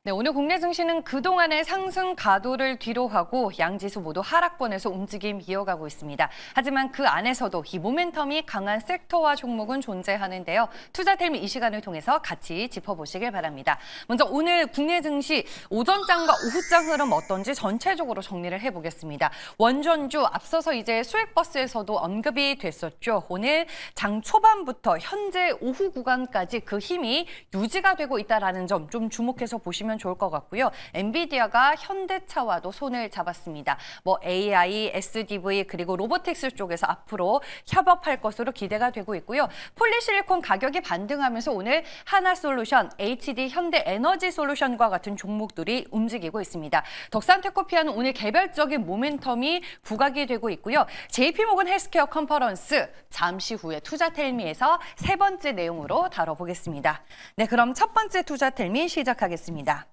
네, 오늘 국내 증시는 그동안의 상승 가도를 뒤로하고 양지수 모두 하락권에서 움직임 이어가고 있습니다. 하지만 그 안에서도 이 모멘텀이 강한 섹터와 종목은 존재하는데요. 투자텔미 이 시간을 통해서 같이 짚어보시길 바랍니다. 먼저 오늘 국내 증시 오전장과 오후장 흐름 어떤지 전체적으로 정리를 해보겠습니다. 원전주 앞서서 이제 수액버스에서도 언급이 됐었죠. 오늘 장 초반부터 현재 오후 구간까지 그 힘이 유지가 되고 있다는 점 좀 주목해서 보시면 좋을 것 같고요. 엔비디아가 현대차와도 손을 잡았습니다. AI, SDV 그리고 로보틱스 쪽에서 앞으로 협업할 것으로 기대가 되고 있고요. 폴리실리콘 가격이 반등하면서 오늘 하나솔루션, HD 현대에너지솔루션과 같은 종목들이 움직이고 있습니다. 덕산테코피아는 오늘 개별적인 모멘텀이 부각이 되고 있고요. JP모건 헬스케어 컨퍼런스 잠시 후에 투자텔미에서 세 번째 내용으로 다뤄보겠습니다. 네, 그럼 첫 번째 투자텔미 시작하겠습니다.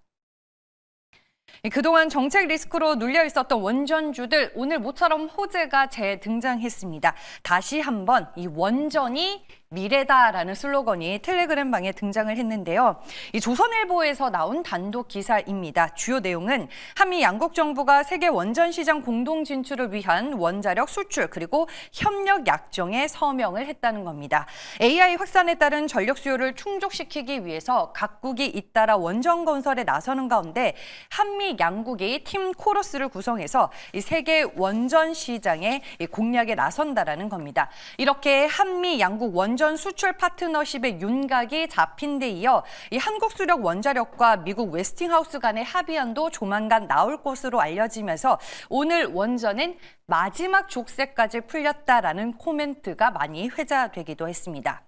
그동안 정책 리스크로 눌려 있었던 원전주들 오늘 모처럼 호재가 재등장했습니다. 다시 한번 이 원전이 미래다라는 슬로건이 텔레그램방에 등장을 했는데요. 이 조선일보에서 나온 단독 기사입니다. 주요 내용은 한미 양국 정부가 세계 원전 시장 공동 진출을 위한 원자력 수출 그리고 협력 약정에 서명을 했다는 겁니다. AI 확산에 따른 전력 수요를 충족시키기 위해서 각국이 잇따라 원전 건설에 나서는 가운데 한미 양국이 팀 코러스를 구성해서 이 세계 원전 시장의 공략에 나선다라는 겁니다. 이렇게 한미 양국 원전 수출 파트너십의 윤곽이 잡힌 데 이어 이 한국수력 원자력과 미국 웨스팅하우스 간의 합의안도 조만간 나올 것으로 알려지면서 오늘 원전은 마지막 족쇄까지 풀렸다라는 코멘트가 많이 회자되기도 했습니다.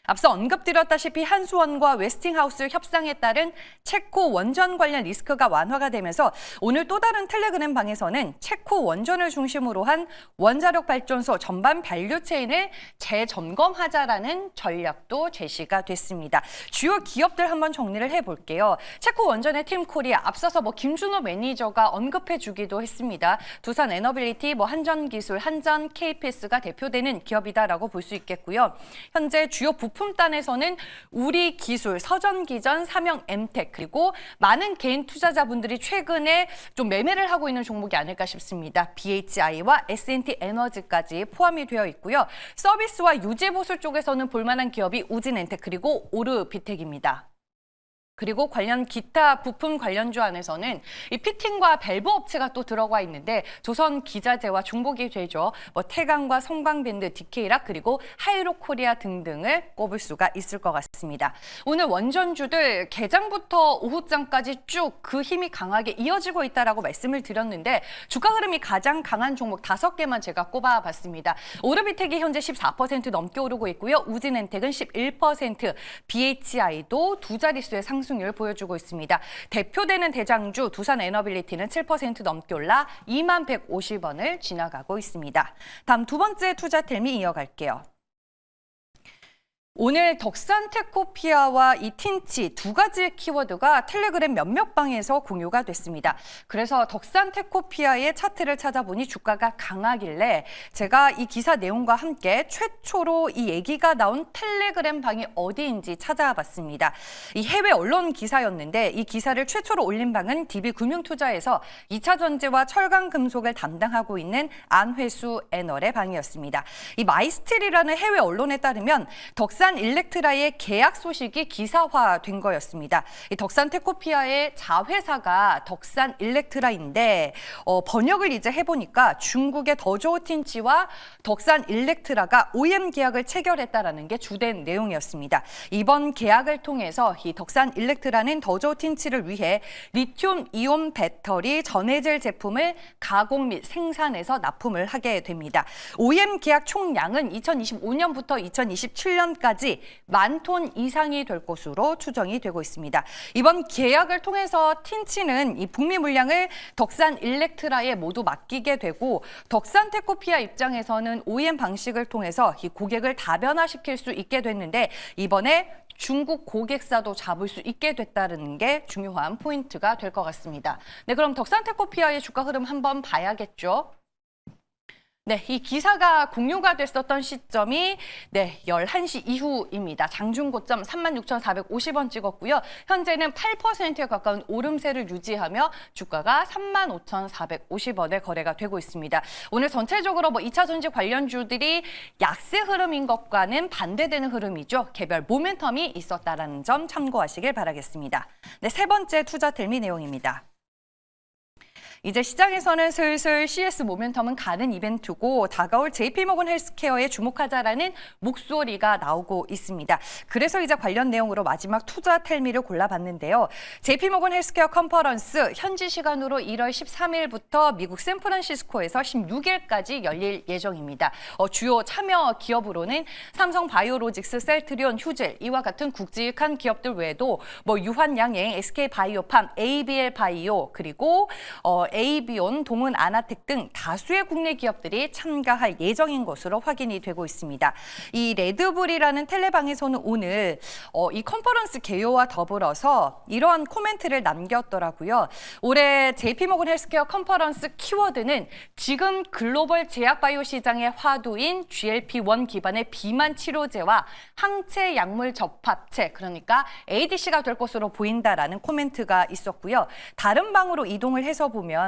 앞서 언급드렸다시피 한수원과 웨스팅하우스 협상에 따른 체코 원전 관련 리스크가 완화가 되면서 오늘 또 다른 텔레그램 방에서는 체코 원전을 중심으로 한 원자력 발전소 전반 밸류 체인을 재점검하자라는 전략도 제시가 됐습니다. 주요 기업들 한번 정리를 해볼게요. 체코 원전의 팀 코리아 앞서서 김준호 매니저가 언급해 주기도 했습니다. 두산 에너빌리티, 한전기술, 한전 KPS가 대표되는 기업이다라고 볼 수 있겠고요. 현재 주요 부품단에서는 우리기술, 서전기전, 삼형엠텍 그리고 많은 개인 투자자분들이 최근에 좀 매매를 하고 있는 종목이 아닐까 싶습니다. BHI와 S&T에너지까지 포함이 되어 있고요. 서비스와 유지보수 쪽에서는 볼만한 기업이 우진엔텍 그리고 오르비텍입니다. 그리고 관련 기타 부품 관련주 안에서는 이 피팅과 밸브 업체가 또 들어가 있는데 조선 기자재와 중복이 되죠. 태강과 성광밴드, 디케이락 그리고 하이로코리아 등등을 꼽을 수가 있을 것 같습니다. 오늘 원전주들 개장부터 오후장까지 쭉 그 힘이 강하게 이어지고 있다라고 말씀을 드렸는데 주가 흐름이 가장 강한 종목 5개만 제가 꼽아봤습니다. 오르비텍이 현재 14% 넘게 오르고 있고요. 우진엔텍은 11%, BHI도 두 자릿수의 상승률 보여주고 있습니다. 대표되는 대장주 두산 에너빌리티는 7% 넘게 올라 2150원을 지나가고 있습니다. 다음 두 번째 투자텔미 이어갈게요. 오늘 덕산테코피아와 이 틴치 두 가지의 키워드가 텔레그램 몇몇 방에서 공유가 됐습니다. 그래서 덕산테코피아의 차트를 찾아보니 주가가 강하길래 제가 이 기사 내용과 함께 최초로 이 얘기가 나온 텔레그램 방이 어디인지 찾아봤습니다. 이 해외 언론 기사였는데 이 기사를 최초로 올린 방은 DB금융투자에서 2차 전지와 철강 금속을 담당하고 있는 안회수 애널의 방이었습니다. 이 마이스틸이라는 해외 언론에 따르면 덕산 일렉트라의 계약 소식이 기사화된 거였습니다. 이 덕산테코피아의 자회사가 덕산 일렉트라인데 번역을 이제 해보니까 중국의 더조우틴치와 덕산 일렉트라가 OEM 계약을 체결했다라는 게 주된 내용이었습니다. 이번 계약을 통해서 이 덕산 일렉트라는 더조우틴치를 위해 리튬 이온 배터리 전해질 제품을 가공 및 생산해서 납품을 하게 됩니다. OEM 계약 총량은 2025년부터 2027년까지 10,000톤 이상이 될 것으로 추정이 되고 있습니다. 이번 계약을 통해서 틴치는 이 북미 물량을 덕산 일렉트라에 모두 맡기게 되고 덕산테코피아 입장에서는 OEM 방식을 통해서 이 고객을 다변화시킬 수 있게 됐는데 이번에 중국 고객사도 잡을 수 있게 됐다는 게 중요한 포인트가 될 것 같습니다. 네, 그럼 덕산테코피아의 주가 흐름 한번 봐야겠죠. 네, 이 기사가 공유가 됐었던 시점이 11시 이후입니다. 장중 고점 36,450원 찍었고요. 현재는 8%에 가까운 오름세를 유지하며 주가가 35,450원에 거래가 되고 있습니다. 오늘 전체적으로 2차 전지 관련주들이 약세 흐름인 것과는 반대되는 흐름이죠. 개별 모멘텀이 있었다는 점 참고하시길 바라겠습니다. 네, 세 번째 투자 텔미 내용입니다. 이제 시장에서는 슬슬 CS 모멘텀은 가는 이벤트고 다가올 JP모건 헬스케어에 주목하자라는 목소리가 나오고 있습니다. 그래서 이제 관련 내용으로 마지막 투자 텔미를 골라봤는데요. JP모건 헬스케어 컨퍼런스 현지 시간으로 1월 13일부터 미국 샌프란시스코에서 16일까지 열릴 예정입니다. 주요 참여 기업으로는 삼성 바이오로직스, 셀트리온, 휴젤 이와 같은 굵직한 기업들 외에도 유한양행, SK바이오팜, ABL 바이오 그리고 에이비온, 동은 아나텍 등 다수의 국내 기업들이 참가할 예정인 것으로 확인이 되고 있습니다. 이 레드불이라는 텔레방에서는 오늘 이 컨퍼런스 개요와 더불어서 이러한 코멘트를 남겼더라고요. 올해 JP모건 헬스케어 컨퍼런스 키워드는 지금 글로벌 제약바이오 시장의 화두인 GLP-1 기반의 비만 치료제와 항체 약물 접합체, 그러니까 ADC가 될 것으로 보인다라는 코멘트가 있었고요. 다른 방으로 이동을 해서 보면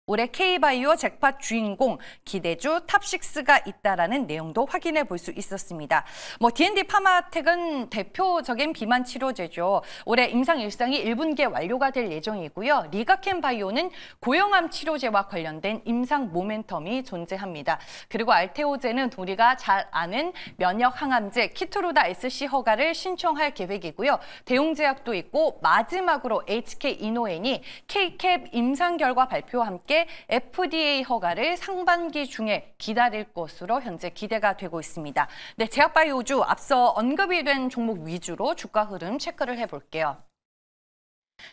올해 K바이오 잭팟 주인공 기대주 탑6가 있다라는 내용도 확인해 볼 수 있었습니다. D&D 파마텍은 대표적인 비만 치료제죠. 올해 임상 일상이 1분기에 완료가 될 예정이고요. 리가켄 바이오는 고형암 치료제와 관련된 임상 모멘텀이 존재합니다. 그리고 알테오제는 우리가 잘 아는 면역 항암제 키트루다 SC 허가를 신청할 계획이고요. 대웅제약도 있고 마지막으로 HK 이노엔이 K캡 임상 결과 발표와 함께 FDA 허가를 상반기 중에 기다릴 것으로 현재 기대가 되고 있습니다. 네, 제약바이오주 앞서 언급이 된 종목 위주로 주가 흐름 체크를 해볼게요.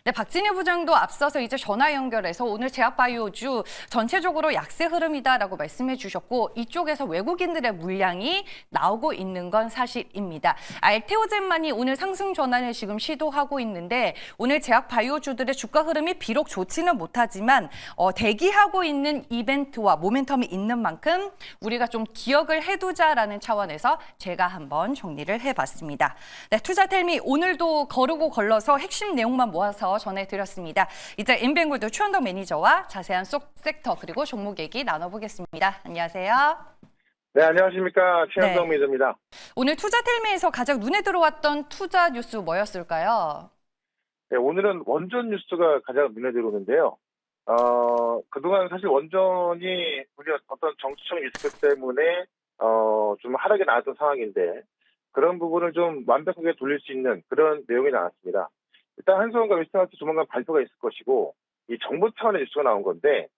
네, 박진희 부장도 앞서서 이제 전화 연결해서 오늘 제약바이오주 전체적으로 약세 흐름이다라고 말씀해 주셨고 이쪽에서 외국인들의 물량이 나오고 있는 건 사실입니다. 알테오젠만이 오늘 상승 전환을 지금 시도하고 있는데 오늘 제약바이오주들의 주가 흐름이 비록 좋지는 못하지만 대기하고 있는 이벤트와 모멘텀이 있는 만큼 우리가 좀 기억을 해두자라는 차원에서 제가 한번 정리를 해봤습니다. 네, 투자텔미 오늘도 거르고 걸러서 핵심 내용만 모아서 전해드렸습니다. 이제 인뱅골드 최원덕 매니저와 자세한 섹터 그리고 종목 얘기 나눠보겠습니다. 안녕하세요. 네, 안녕하십니까. 최원덕 매니저입니다. 오늘 투자텔미에서 가장 눈에 들어왔던 투자 뉴스 뭐였을까요? 네, 오늘은 원전 뉴스가 가장 눈에 들어오는데요. 그동안 사실 원전이 우리가 어떤 정치적 리스크 때문에 좀 하락이 나왔던 상황인데 그런 부분을 좀 완벽하게 돌릴 수 있는 그런 내용이 나왔습니다. 일단 한수원과 웨스팅하우스 조만간 발표가 있을 것이고 이 정부 차원의 뉴스가 나온 건데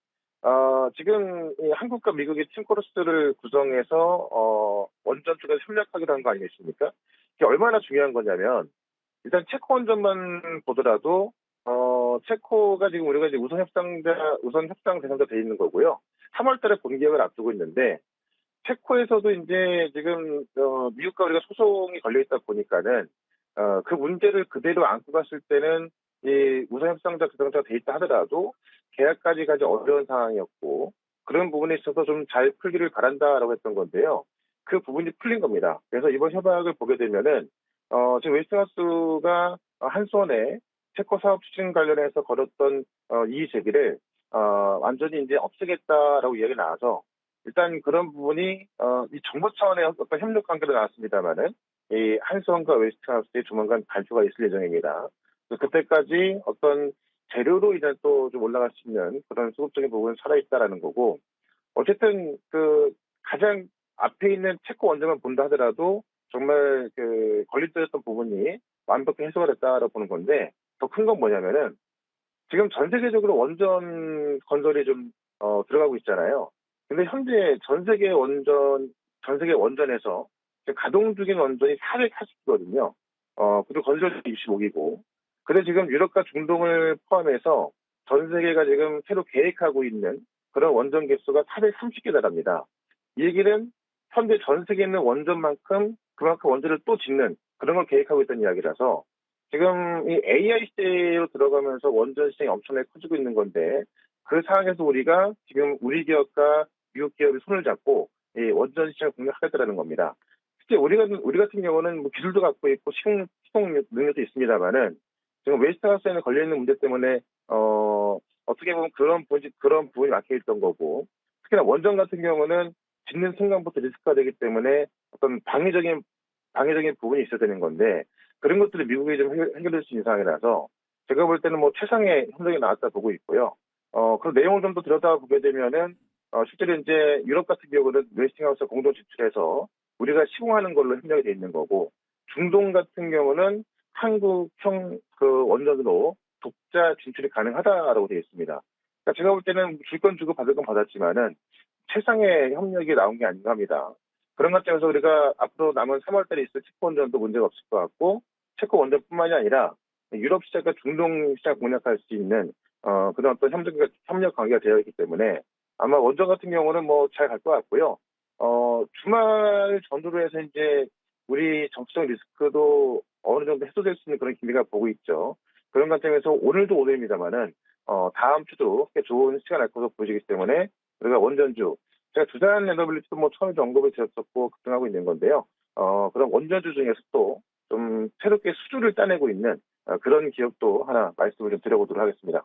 지금 이 한국과 미국이 팀코러스를 구성해서 원전 쪽에서 협력하기로 한 거 아니겠습니까? 이게 얼마나 중요한 거냐면 일단 체코 원전만 보더라도 체코가 지금 우리가 이제 우선 협상 대상자 돼 있는 거고요. 3월달에 본계약을 앞두고 있는데 체코에서도 이제 지금 미국과 우리가 소송이 걸려 있다 보니까는 그 문제를 그대로 안고 갔을 때는 이 우선 협상자 대상자가 돼 있다 하더라도 계약까지 가지 어려운 상황이었고 그런 부분에 있어서 좀 잘 풀기를 바란다라고 했던 건데요. 그 부분이 풀린 겁니다. 그래서 이번 협약을 보게 되면은 지금 웨스팅하우스가 한수원에 체코 사업 추진 관련해서 걸었던 이의 제기를 완전히 이제 없애겠다라고 이야기가 나와서 일단 그런 부분이 이 정부 차원의 어떤 협력 관계로 나왔습니다만은 이 한수원과 웨스팅하우스에 조만간 발표가 있을 예정입니다. 그때까지 어떤 재료로 이제 또 좀 올라갈 수 있는 그런 수급적인 부분은 살아있다라는 거고 어쨌든 그 가장 앞에 있는 체코 원전만 본다 하더라도 정말 그 걸림돌이었던 부분이 완벽히 해소가 됐다라고 보는 건데 더 큰 건 뭐냐면은 지금 전 세계적으로 원전 건설이 좀 들어가고 있잖아요. 근데 현재 전 세계 원전에서 가동 중인 원전이 480기거든요. 그리고 건설이 25기고. 근데 지금 유럽과 중동을 포함해서 전 세계가 지금 새로 계획하고 있는 그런 원전 개수가 430개 달합니다. 이 얘기는 현재 전 세계에 있는 원전만큼 그만큼 원전을 또 짓는 그런 걸 계획하고 있다는 이야기라서 지금 이 AI 시대로 들어가면서 원전 시장이 엄청나게 커지고 있는 건데 그 상황에서 우리가 지금 우리 기업과 미국 기업이 손을 잡고 이 원전 시장을 공략하겠다라는 겁니다. 실제 우리 같은 경우는 뭐 기술도 갖고 있고 시공 능력도 있습니다만은 지금 웨스트하우스에는 걸려 있는 문제 때문에 어떻게 보면 그런 부분이 막혀 있던 거고, 특히나 원전 같은 경우는 짓는 순간부터 리스크가 되기 때문에 어떤 방위적인 부분이 있어야 되는 건데, 그런 것들이 미국이 좀 해결될 수 있는 상황이라서 제가 볼 때는 뭐 최상의 협력이 나왔다 보고 있고요. 그런 내용을 좀 더 들여다보게 되면은 실제로 이제 유럽 같은 경우는 웨스팅하우스 공동 지출해서 우리가 시공하는 걸로 협력이 돼 있는 거고, 중동 같은 경우는 한국형 그 원전으로 독자 진출이 가능하다라고 되어 있습니다. 그러니까 제가 볼 때는 줄 건 주고 받을 건 받았지만은 최상의 협력이 나온 게 아닌가 합니다. 그런 관점에서 우리가 앞으로 남은 3월 달에 있을 체코 원전도 문제가 없을 것 같고, 체코 원전뿐만이 아니라 유럽 시장과 중동 시장 공략할 수 있는 그런 어떤 협력 관계가 되어 있기 때문에 아마 원전 같은 경우는 뭐 잘 갈 것 같고요. 주말 전후로 해서 이제 우리 정치적 리스크도 어느 정도 해소될 수 있는 그런 기미가 보고 있죠. 그런 관점에서 오늘도 오늘입니다만은 다음 주도 꽤 좋은 시간 날 것으로 보여지기 때문에 우리가 원전주, 제가 두산 엔더빌리티도 뭐 처음에 언급을 드렸었고 급등하고 있는 건데요. 그런 원전주 중에서 또 좀 새롭게 수주를 따내고 있는 그런 기업도 하나 말씀을 좀 드려보도록 하겠습니다.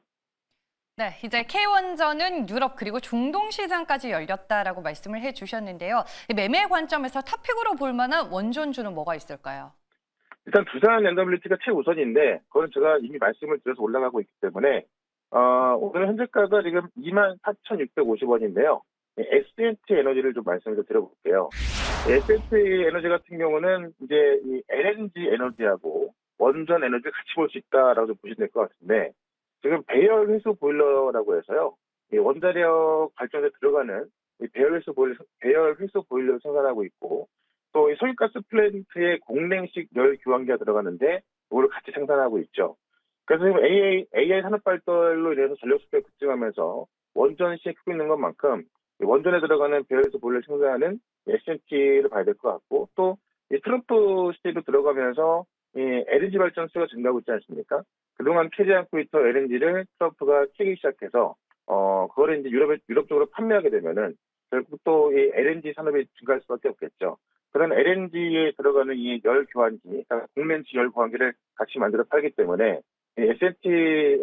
네, 이제 K원전은 유럽 그리고 중동 시장까지 열렸다라고 말씀을 해주셨는데요. 이 매매 관점에서 탑픽으로 볼 만한 원전주는 뭐가 있을까요? 일단 두산 엔더빌리티가 최우선인데 그건 제가 이미 말씀을 드려서 올라가고 있기 때문에 오늘 현재가가 지금 24,650원인데요. S&T 에너지를 좀 말씀을 좀 드려볼게요. S&T 에너지 같은 경우는 이제 이 LNG 에너지하고 원전 에너지를 같이 볼 수 있다라고 좀 보시면 될 것 같은데, 지금 배열 회수 보일러라고 해서요. 이 원자력 발전소에 들어가는 이 배열 회수 보일러를 생산하고 있고, 또 이 석유가스 플랜트에 공랭식 열 교환기가 들어가는데 이걸 같이 생산하고 있죠. 그래서 지금 AI 산업 발달로 인해서 전력 수요가 급증하면서 원전 시에 크고 있는 것만큼 이 원전에 들어가는 배열수 보일러 생산하는 S&T를 봐야 될 것 같고, 또 이 트럼프 시대로 들어가면서 이 LNG 발전소가 증가하고 있지 않습니까? 그동안 캐지 않고 있던 LNG를 트럼프가 캐기 시작해서 그거를 이제 유럽 쪽으로 판매하게 되면은 결국 또 이 LNG 산업이 증가할 수밖에 없겠죠. 그런 LNG에 들어가는 이 열 교환기, 그러니까 공렌지 열 교환기를 같이 만들어 팔기 때문에 이 S&T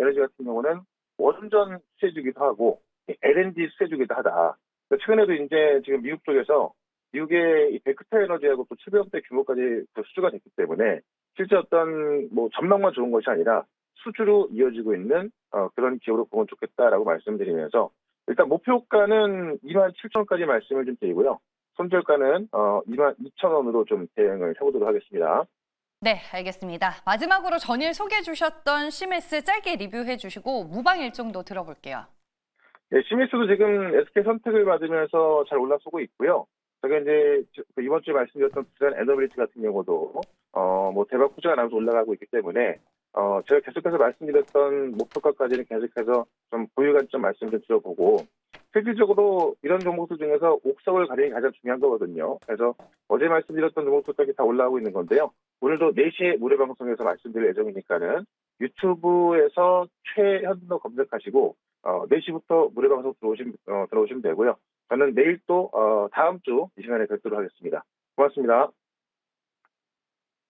에너지 같은 경우는 원전 수혜주기도 하고 LNG 수혜주기도 하다. 최근에도 이제 지금 미국 쪽에서 미국의 이 베크터 에너지하고 또 700억 대 규모까지 수주가 됐기 때문에 실제 어떤 뭐 전망만 좋은 것이 아니라 수주로 이어지고 있는 그런 기업으로 보면 좋겠다라고 말씀드리면서, 일단 목표가는 27,000원까지 말씀을 좀 드리고요. 손절가는 22,000원으로 좀 대응을 해보도록 하겠습니다. 네, 알겠습니다. 마지막으로 전일 소개해 주셨던 시메스 짧게 리뷰해 주시고 무방 일정도 들어볼게요. 네, 시미스도 지금 SK 선택을 받으면서 잘 올라서고 있고요. 제가 이제 이번 주에 말씀드렸던 두산 에너빌리티 같은 경우도 뭐 대박 후주가 나면서 올라가고 있기 때문에 제가 계속해서 말씀드렸던 목표가까지는 계속해서 좀 보유 관점 말씀 좀 드려보고, 실질적으로 이런 종목들 중에서 옥석을 가리는 게 가장 중요한 거거든요. 그래서 어제 말씀드렸던 종목들까지 다 올라오고 있는 건데요. 오늘도 4시에 무료 방송에서 말씀드릴 예정이니까는 유튜브에서 최현도 검색하시고 4시부터 무료 방송 들어오시면 되고요. 저는 내일 또 다음 주 이 시간에 뵙도록 하겠습니다. 고맙습니다.